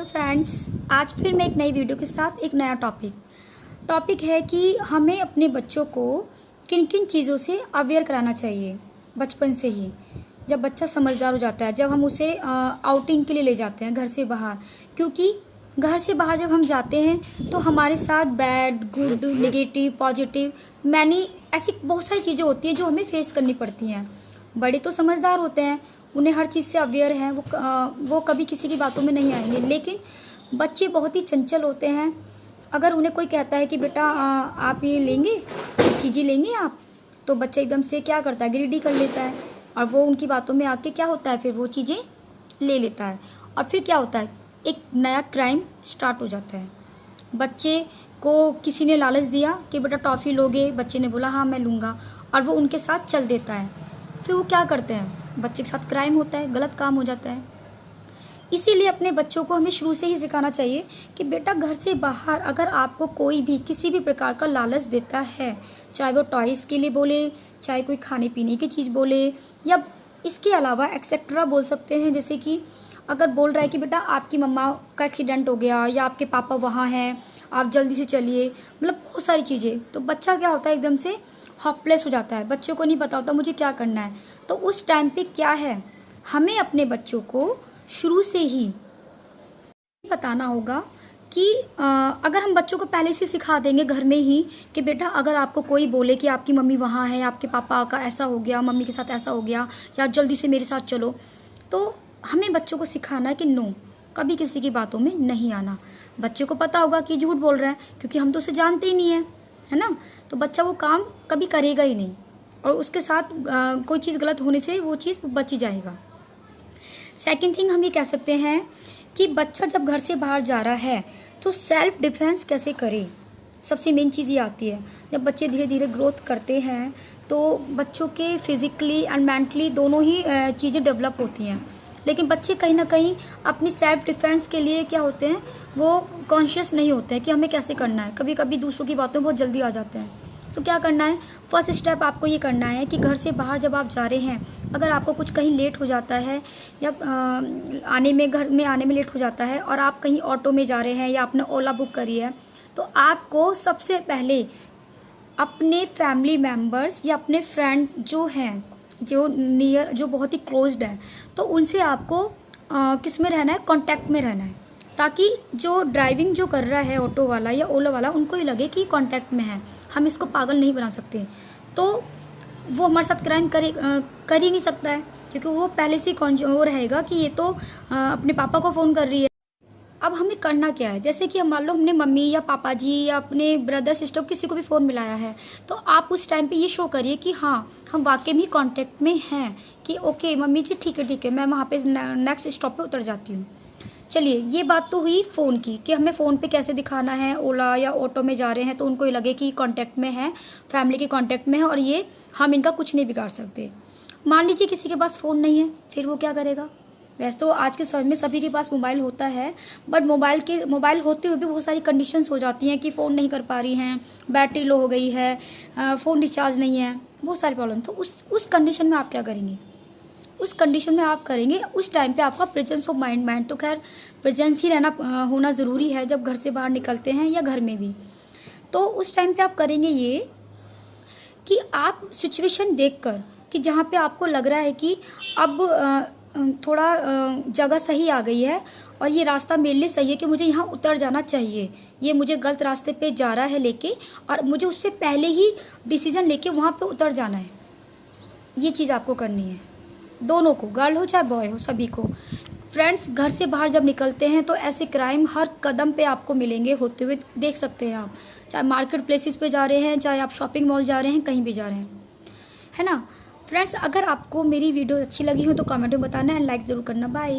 Hello friends, आज फिर मैं एक नई वीडियो के साथ एक नया टॉपिक है कि हमें अपने बच्चों को किन किन चीज़ों से अवेयर कराना चाहिए बचपन से ही। जब बच्चा समझदार हो जाता है, जब हम उसे आउटिंग के लिए ले जाते हैं घर से बाहर, क्योंकि घर से बाहर जब हम जाते हैं तो हमारे साथ bad, good, negative, positive many ऐसी बहुत सारी चीज़ें होती हैं जो हमें फेस करनी पड़ती हैं। बड़े तो समझदार होते हैं, उन्हें हर चीज़ से अवेयर हैं, वो कभी किसी की बातों में नहीं आएंगे। लेकिन बच्चे बहुत ही चंचल होते हैं। अगर उन्हें कोई कहता है कि बेटा आप ये लेंगे, चीज़ें लेंगे आप, तो बच्चा एकदम से क्या करता है, गिरिडी कर लेता है और वो उनकी बातों में आके क्या होता है, फिर वो चीज़ें ले लेता है। और फिर क्या होता है, एक नया क्राइम स्टार्ट हो जाता है। बच्चे को किसी ने लालच दिया कि बेटा टॉफ़ी लोगे, बच्चे ने बोला हाँ मैं लूँगा, और वो उनके साथ चल देता है। फिर वो क्या करते हैं, बच्चे के साथ क्राइम होता है, गलत काम हो जाता है। इसीलिए अपने बच्चों को हमें शुरू से ही सिखाना चाहिए कि बेटा घर से बाहर अगर आपको कोई भी किसी भी प्रकार का लालच देता है, चाहे वो टॉयज़ के लिए बोले, चाहे कोई खाने पीने की चीज़ बोले, या इसके अलावा एक्सेट्रा बोल सकते हैं। जैसे कि अगर बोल रहा है कि बेटा आपकी मम्मा का एक्सीडेंट हो गया या आपके पापा वहाँ हैं, आप जल्दी से चलिए, मतलब बहुत सारी चीज़ें, तो बच्चा क्या होता है, एकदम से हॉपलेस हो जाता है। बच्चों को नहीं पता होता मुझे क्या करना है। तो उस टाइम पे क्या है, हमें अपने बच्चों को शुरू से ही बताना होगा कि अगर हम बच्चों को पहले से सिखा देंगे घर में ही कि बेटा अगर आपको कोई बोले कि आपकी मम्मी वहाँ है, आपके पापा का ऐसा हो गया, मम्मी के साथ ऐसा हो गया, या जल्दी से मेरे साथ चलो, तो हमें बच्चों को सिखाना है कि नो, कभी किसी की बातों में नहीं आना। बच्चे को पता होगा कि झूठ बोल रहा है, क्योंकि हम तो उसे जानते ही नहीं है ना। तो बच्चा वो काम कभी करेगा ही नहीं, और उसके साथ कोई चीज़ गलत होने से वो चीज़ बच ही जाएगा। सेकंड थिंग हम ये कह सकते हैं कि बच्चा जब घर से बाहर जा रहा है तो सेल्फ डिफेंस कैसे करे। सबसे मेन चीज़ ये आती है, जब बच्चे धीरे धीरे ग्रोथ करते हैं तो बच्चों के फिजिकली एंड मेंटली दोनों ही चीज़ें डेवलप होती हैं। लेकिन बच्चे कहीं ना कहीं अपनी सेल्फ डिफेंस के लिए क्या होते हैं, वो कॉन्शियस नहीं होते हैं कि हमें कैसे करना है। कभी कभी दूसरों की बातों में बहुत जल्दी आ जाते हैं। तो क्या करना है, फर्स्ट स्टेप आपको ये करना है कि घर से बाहर जब आप जा रहे हैं, अगर आपको कुछ कहीं लेट हो जाता है या घर में आने में लेट हो जाता है और आप कहीं ऑटो में जा रहे हैं या आपने ओला बुक करी है, तो आपको सबसे पहले अपने फैमिली मेम्बर्स या अपने फ्रेंड जो हैं, जो नियर, जो बहुत ही क्लोज्ड है, तो उनसे आपको किस में रहना है, कांटेक्ट में रहना है, ताकि जो ड्राइविंग जो कर रहा है ऑटो वाला या ओला वाला, उनको ही लगे कि कांटेक्ट में है। हम इसको पागल नहीं बना सकते, तो वो हमारे साथ क्राइम कर ही नहीं सकता है, क्योंकि वो पहले से वो रहेगा कि ये तो अपने पापा को फ़ोन कर रही है। अब हमें करना क्या है, जैसे कि हम मान लो हमने मम्मी या पापा जी या अपने ब्रदर सिस्टर किसी को भी फ़ोन मिलाया है, तो आप उस टाइम पे ये शो करिए कि हाँ हम वाकई में कांटेक्ट में हैं, कि ओके मम्मी जी ठीक है मैं वहाँ पे नेक्स्ट स्टॉप पे उतर जाती हूँ। चलिए, ये बात तो हुई फ़ोन की कि हमें फ़ोन पे कैसे दिखाना है, ओला या ऑटो में जा रहे हैं तो उनको ये लगे कि कांटेक्ट में है, फैमिली के कांटेक्ट में है, और ये हम इनका कुछ नहीं बिगाड़ सकते। मान लीजिए किसी के पास फ़ोन नहीं है, फिर वो क्या करेगा। वैसे तो आज के समय में सभी के पास मोबाइल होता है, बट मोबाइल होते हुए भी बहुत सारी कंडीशंस हो जाती हैं कि फ़ोन नहीं कर पा रही हैं, बैटरी लो हो गई है, फ़ोन रिचार्ज नहीं है, बहुत सारी प्रॉब्लम। तो उस कंडीशन में आप क्या करेंगे, उस कंडीशन में आप करेंगे, उस टाइम पे आपका प्रेजेंस ऑफ माइंड तो खैर प्रेजेंस ही रहना होना ज़रूरी है जब घर से बाहर निकलते हैं या घर में भी। तो उस टाइम पे आप करेंगे ये कि आप सिचुएशन देखकर, कि जहाँ पे आपको लग रहा है कि अब थोड़ा जगह सही आ गई है और ये रास्ता मेरे लिए सही है कि मुझे यहाँ उतर जाना चाहिए, ये मुझे गलत रास्ते पे जा रहा है लेके, और मुझे उससे पहले ही डिसीजन लेके वहाँ पे उतर जाना है। ये चीज़ आपको करनी है, दोनों को, गर्ल हो चाहे बॉय हो, सभी को। फ्रेंड्स, घर से बाहर जब निकलते हैं तो ऐसे क्राइम हर कदम पे आपको मिलेंगे होते हुए, देख सकते हैं आप, चाहे मार्केट प्लेसेस पे जा रहे हैं, चाहे आप शॉपिंग मॉल जा रहे हैं, कहीं भी जा रहे हैं, है ना। फ्रेंड्स, अगर आपको मेरी वीडियो अच्छी लगी हो तो कमेंट में बताना है, लाइक ज़रूर करना। बाय।